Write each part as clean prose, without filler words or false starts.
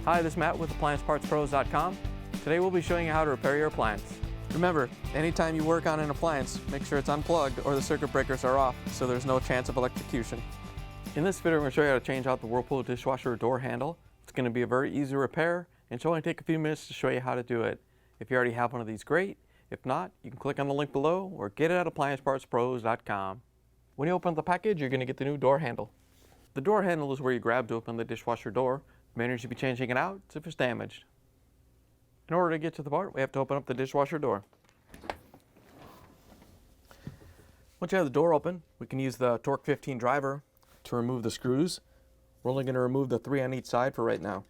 Hi, this is Matt with AppliancePartsPros.com. Today we'll be showing you how to repair your appliance. Remember, anytime you work on an appliance, make sure it's unplugged or the circuit breakers are off so there's no chance of electrocution. In this video, I'm going to show you how to change out the Whirlpool dishwasher door handle. It's going to be a very easy repair and it should only take a few minutes to show you how to do it. If you already have one of these, great. If not, you can click on the link below or get it at AppliancePartsPros.com. When you open up the package, you're going to get the new door handle. The door handle is where you grab to open the dishwasher door. The main reason you'll be changing it out is if it's damaged. In order to get to the part, we have to open up the dishwasher door. Once you have the door open, we can use the Torx 15 driver to remove the screws. We're only going to remove the 3 on each side for right now.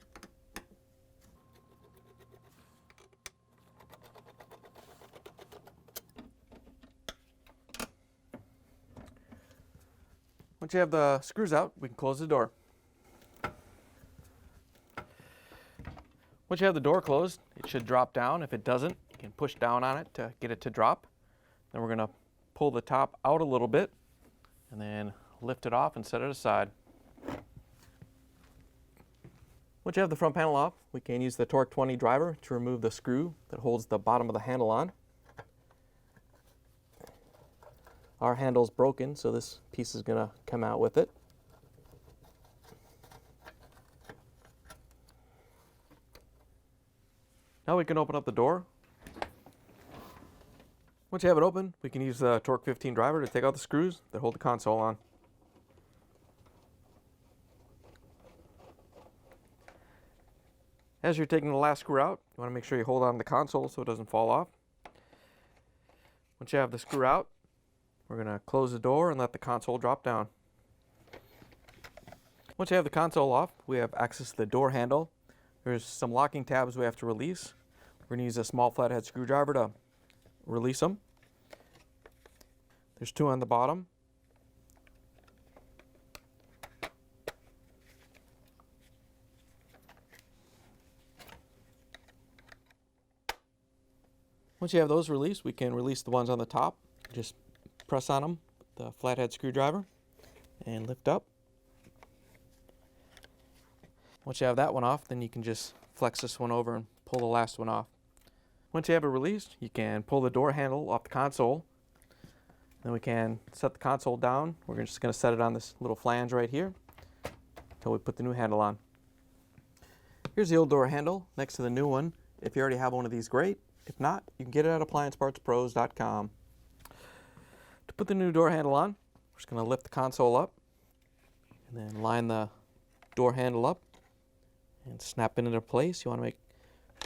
Once you have the screws out, we can close the door. Once you have the door closed, it should drop down. If it doesn't, you can push down on it to get it to drop. Then we're going to pull the top out a little bit and then lift it off and set it aside. Once you have the front panel off, we can use the Torx 20 driver to remove the screw that holds the bottom of the handle on. Our handle's broken, so this piece is going to come out with it. Now we can open up the door. Once you have it open, we can use the Torx 15 driver to take out the screws that hold the console on. As you're taking the last screw out, you want to make sure you hold on to the console so it doesn't fall off. Once you have the screw out, we're going to close the door and let the console drop down. Once you have the console off, we have access to the door handle. There's some locking tabs we have to release. We're going to use a small flathead screwdriver to release them. There's 2 on the bottom. Once you have those released, we can release the ones on the top. Just press on them with the flathead screwdriver and lift up. Once you have that one off, then you can just flex this one over and pull the last one off. Once you have it released, you can pull the door handle off the console. Then we can set the console down. We're just going to set it on this little flange right here until we put the new handle on. Here's the old door handle next to the new one. If you already have one of these, great. If not, you can get it at AppliancePartsPros.com. To put the new door handle on, we're just going to lift the console up and then line the door handle up and snap it into place. You want to make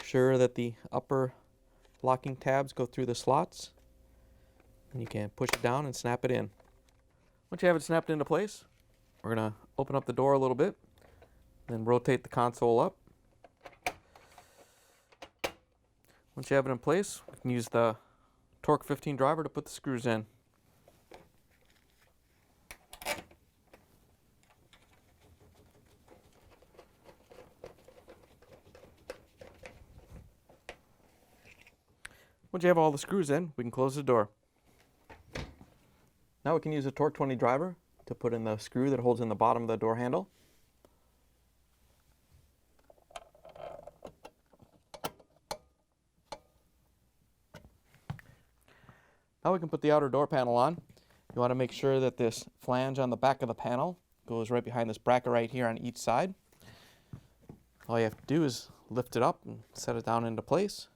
sure that the upper locking tabs go through the slots, and you can push it down and snap it in. Once you have it snapped into place, we're going to open up the door a little bit, then rotate the console up. Once you have it in place, we can use the Torx 15 driver to put the screws in. Once you have all the screws in, we can close the door. Now we can use the Torx 20 driver to put in the screw that holds in the bottom of the door handle. Now we can put the outer door panel on. You want to make sure that this flange on the back of the panel goes right behind this bracket right here on each side. All you have to do is lift it up and set it down into place.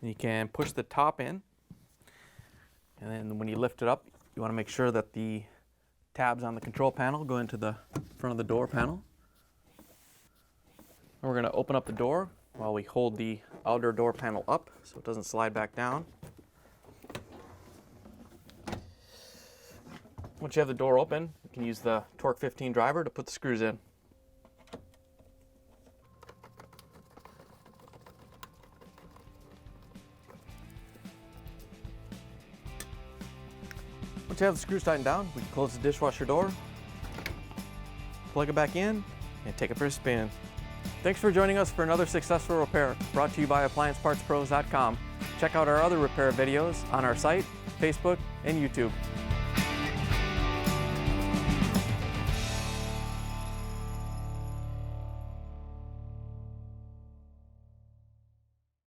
And you can push the top in, and then when you lift it up, you want to make sure that the tabs on the control panel go into the front of the door panel. And we're going to open up the door while we hold the outer door panel up so it doesn't slide back down. Once you have the door open, you can use the Torx 15 driver to put the screws in. Once you have the screws tightened down, we can close the dishwasher door, plug it back in, and take it for a spin. Thanks for joining us for another successful repair brought to you by AppliancePartsPros.com. Check out our other repair videos on our site, Facebook, and YouTube.